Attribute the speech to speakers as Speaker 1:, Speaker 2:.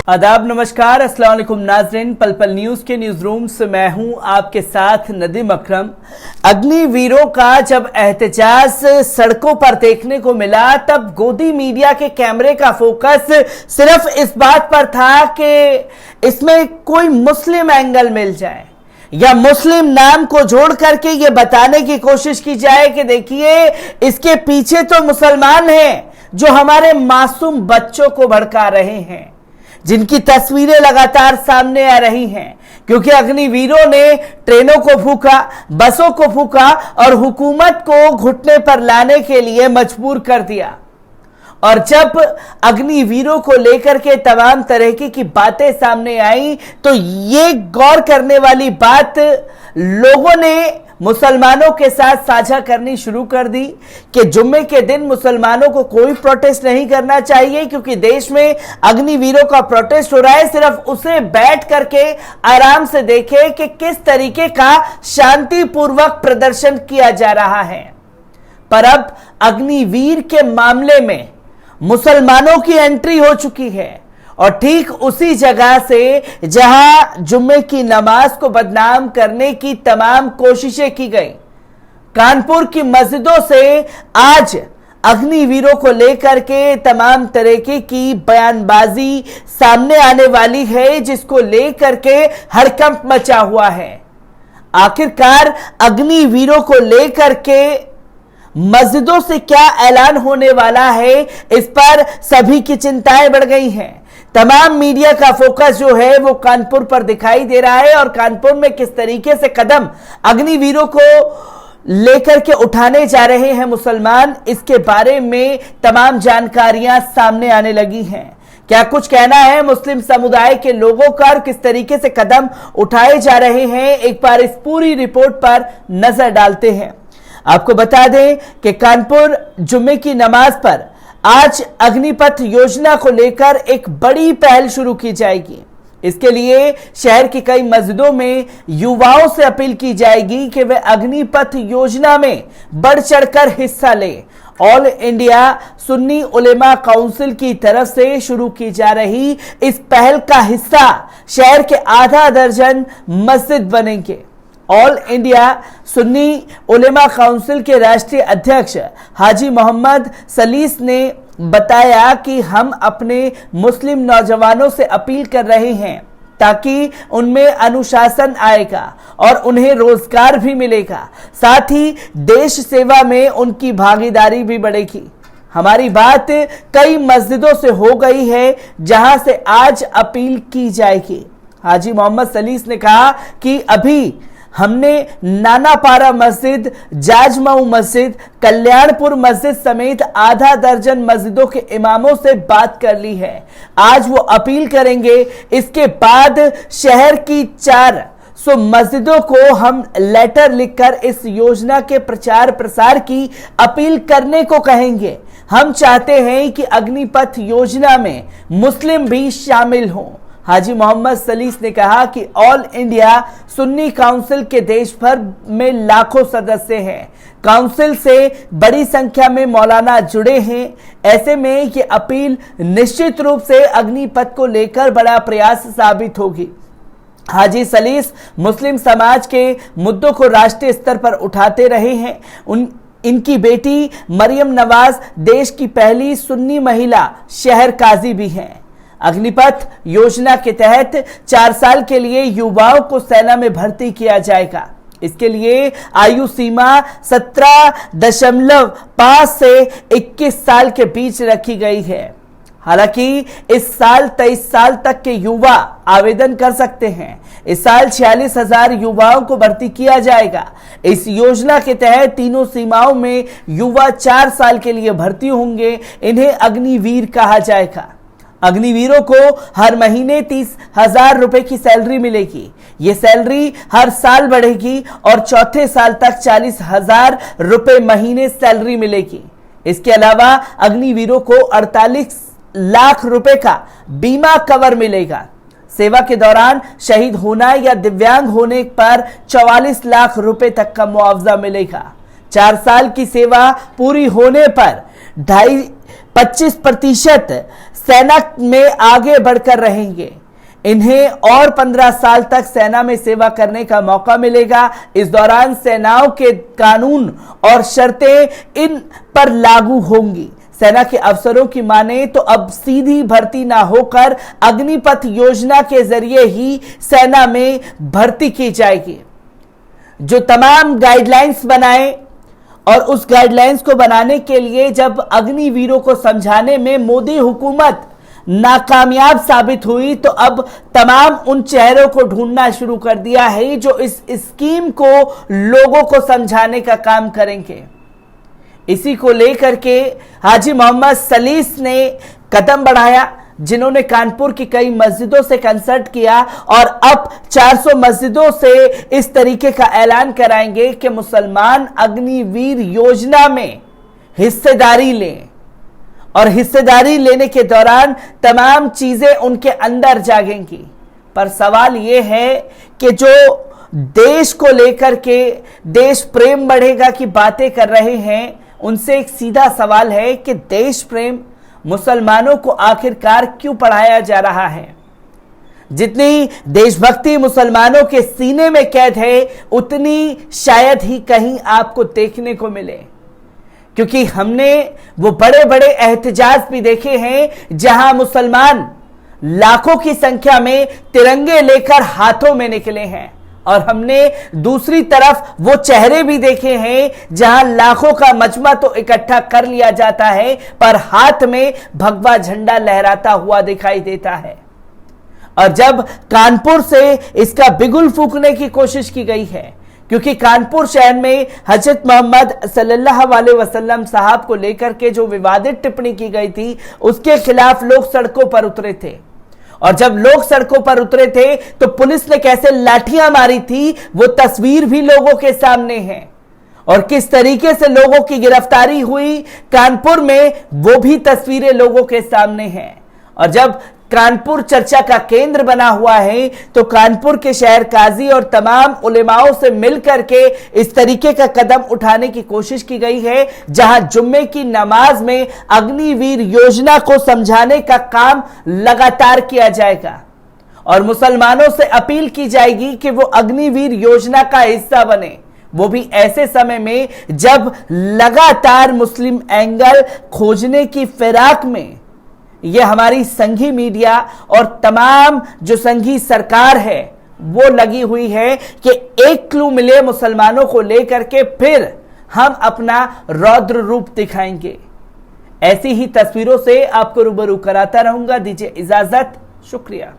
Speaker 1: आदाब, नमस्कार, अस्सलाम वालेकुम नाज़रीन। पल पल न्यूज के न्यूज रूम से मैं हूं आपके साथ नदीम अकरम। अग्निवीरों का जब एहतजाज सड़कों पर देखने को मिला तब गोदी मीडिया के कैमरे का फोकस सिर्फ इस बात पर था कि इसमें कोई मुस्लिम एंगल मिल जाए या मुस्लिम नाम को जोड़ करके ये बताने की कोशिश की जाए कि देखिए इसके पीछे तो मुसलमान हैं जो हमारे मासूम बच्चों को भड़का रहे हैं, जिनकी तस्वीरें लगातार सामने आ रही हैं। क्योंकि अग्निवीरों ने ट्रेनों को फूंका, बसों को फूंका और हुकूमत को घुटने पर लाने के लिए मजबूर कर दिया। और जब अग्निवीरों को लेकर के तमाम तरह की बातें सामने आई तो ये गौर करने वाली बात लोगों ने मुसलमानों के साथ साझा करनी शुरू कर दी कि जुम्मे के दिन मुसलमानों को कोई प्रोटेस्ट नहीं करना चाहिए, क्योंकि देश में अग्निवीरों का प्रोटेस्ट हो रहा है। सिर्फ उसे बैठ करके आराम से देखे कि किस तरीके का शांतिपूर्वक प्रदर्शन किया जा रहा है। पर अब अग्निवीर के मामले में मुसलमानों की एंट्री हो चुकी है और ठीक उसी जगह से जहां जुम्मे की नमाज को बदनाम करने की तमाम कोशिशें की गई, कानपुर की मस्जिदों से आज अग्निवीरों को लेकर के तमाम तरीके की बयानबाजी सामने आने वाली है, जिसको लेकर के हड़कंप मचा हुआ है। आखिरकार अग्निवीरों को लेकर के मस्जिदों से क्या ऐलान होने वाला है, इस पर सभी की चिंताएं बढ़ गई हैं। तमाम मीडिया का फोकस जो है वो कानपुर पर दिखाई दे रहा है और कानपुर में किस तरीके से कदम अग्निवीरों को लेकर के उठाने जा रहे हैं मुसलमान, इसके बारे में तमाम जानकारियां सामने आने लगी हैं। क्या कुछ कहना है मुस्लिम समुदाय के लोगों का और किस तरीके से कदम उठाए जा रहे हैं, एक बार इस पूरी रिपोर्ट पर नजर डालते हैं। आपको बता दें कि कानपुर जुम्मे की नमाज पर आज अग्निपथ योजना को लेकर एक बड़ी पहल शुरू की जाएगी। इसके लिए शहर की कई मस्जिदों में युवाओं से अपील की जाएगी कि वे अग्निपथ योजना में बढ़ चढ़कर हिस्सा लें। ऑल इंडिया सुन्नी उलेमा काउंसिल की तरफ से शुरू की जा रही इस पहल का हिस्सा शहर के आधा दर्जन मस्जिद बनेंगे। ऑल इंडिया सुन्नी उलेमा काउंसिल के राष्ट्रीय अध्यक्ष हाजी मोहम्मद सलीस ने बताया कि हम अपने मुस्लिम नौजवानों से अपील कर रहे हैं ताकि उनमें अनुशासन आएगा और उन्हें रोजगार भी मिलेगा, साथ ही देश सेवा में उनकी भागीदारी भी बढ़ेगी। हमारी बात कई मस्जिदों से हो गई है जहां से आज अपील की जाएगी। हाजी मोहम्मद सलीस ने कहा कि अभी हमने नानापारा मस्जिद, जाजमऊ मस्जिद, कल्याणपुर मस्जिद समेत आधा दर्जन मस्जिदों के इमामों से बात कर ली है। आज वो अपील करेंगे। इसके बाद शहर की 400 मस्जिदों को हम लेटर लिखकर इस योजना के प्रचार प्रसार की अपील करने को कहेंगे। हम चाहते हैं कि अग्निपथ योजना में मुस्लिम भी शामिल हों। हाजी मोहम्मद सलीस ने कहा कि ऑल इंडिया सुन्नी काउंसिल के देश भर में लाखों सदस्य हैं। काउंसिल से बड़ी संख्या में मौलाना जुड़े हैं। ऐसे में ये अपील निश्चित रूप से अग्निपथ को लेकर बड़ा प्रयास साबित होगी। हाजी सलीस मुस्लिम समाज के मुद्दों को राष्ट्रीय स्तर पर उठाते रहे हैं। इनकी बेटी मरियम नवाज देश की पहली सुन्नी महिला शहर काजी भी हैं। अग्निपथ योजना के तहत 4 साल के लिए युवाओं को सेना में भर्ती किया जाएगा। इसके लिए आयु सीमा 17.5 से 21 साल के बीच रखी गई है। हालांकि इस साल 23 साल तक के युवा आवेदन कर सकते हैं। इस साल 46,000 युवाओं को भर्ती किया जाएगा। इस योजना के तहत तीनों सीमाओं में युवा 4 साल के लिए भर्ती होंगे। इन्हें अग्निवीर कहा जाएगा। अग्निवीरों को हर महीने 30,000 रुपए की सैलरी मिलेगी। ये सैलरी हर साल बढ़ेगी और चौथे साल तक 40,000 रुपए महीने सैलरी मिलेगी। इसके अलावा अग्निवीरों को 48 लाख रुपए का बीमा कवर मिलेगा। सेवा के दौरान शहीद होना या दिव्यांग होने पर 44 लाख रुपए तक का मुआवजा मिलेगा। 4 साल की सेवा पूरी होने पर 25% सेना में आगे बढ़कर रहेंगे। इन्हें और 15 साल तक सेना में सेवा करने का मौका मिलेगा। इस दौरान सेनाओं के कानून और शर्तें इन पर लागू होंगी। सेना के अफसरों की माने तो अब सीधी भर्ती ना होकर अग्निपथ योजना के जरिए ही सेना में भर्ती की जाएगी। जो तमाम गाइडलाइंस बनाए और उस गाइडलाइंस को बनाने के लिए जब अग्निवीरों को समझाने में मोदी हुकूमत नाकामयाब साबित हुई, तो अब तमाम उन चेहरों को ढूंढना शुरू कर दिया है जो इस स्कीम को लोगों को समझाने का काम करेंगे। इसी को लेकर के हाजी मोहम्मद सलीस ने कदम बढ़ाया, जिन्होंने कानपुर की कई मस्जिदों से कंसल्ट किया और अब 400 मस्जिदों से इस तरीके का ऐलान कराएंगे कि मुसलमान अग्निवीर योजना में हिस्सेदारी लें और हिस्सेदारी लेने के दौरान तमाम चीजें उनके अंदर जागेंगी। पर सवाल यह है कि जो देश को लेकर के देश प्रेम बढ़ेगा की बातें कर रहे हैं, उनसे एक सीधा सवाल है कि देश प्रेम मुसलमानों को आखिरकार क्यों पढ़ाया जा रहा है? जितनी देशभक्ति मुसलमानों के सीने में कैद है, उतनी शायद ही कहीं आपको देखने को मिले, क्योंकि हमने वो बड़े बड़े एहतजाज भी देखे हैं जहां मुसलमान लाखों की संख्या में तिरंगे लेकर हाथों में निकले हैं, और हमने दूसरी तरफ वो चेहरे भी देखे हैं जहां लाखों का मजमा तो इकट्ठा कर लिया जाता है पर हाथ में भगवा झंडा लहराता हुआ दिखाई देता है। और जब कानपुर से इसका बिगुल फूंकने की कोशिश की गई है, क्योंकि कानपुर शहर में हजरत मोहम्मद सल्लल्लाहु अलैहि वसल्लम साहब को लेकर के जो विवादित टिप्पणी की गई थी, उसके खिलाफ लोग सड़कों पर उतरे थे। और जब लोग सड़कों पर उतरे थे तो पुलिस ने कैसे लाठियां मारी थी, वो तस्वीर भी लोगों के सामने है। और किस तरीके से लोगों की गिरफ्तारी हुई कानपुर में, वो भी तस्वीरें लोगों के सामने हैं। और जब कानपुर चर्चा का केंद्र बना हुआ है, तो कानपुर के शहर काजी और तमाम उलेमाओं से मिलकर के इस तरीके का कदम उठाने की कोशिश की गई है, जहां जुम्मे की नमाज में अग्निवीर योजना को समझाने का काम लगातार किया जाएगा और मुसलमानों से अपील की जाएगी कि वो अग्निवीर योजना का हिस्सा बने, वो भी ऐसे समय में जब लगातार मुस्लिम एंगल खोजने की फिराक में ये हमारी संघी मीडिया और तमाम जो संघी सरकार है वो लगी हुई है कि एक क्लू मिले मुसलमानों को लेकर के फिर हम अपना रौद्र रूप दिखाएंगे। ऐसी ही तस्वीरों से आपको रूबरू कराता रहूंगा। दीजिए इजाजत, शुक्रिया।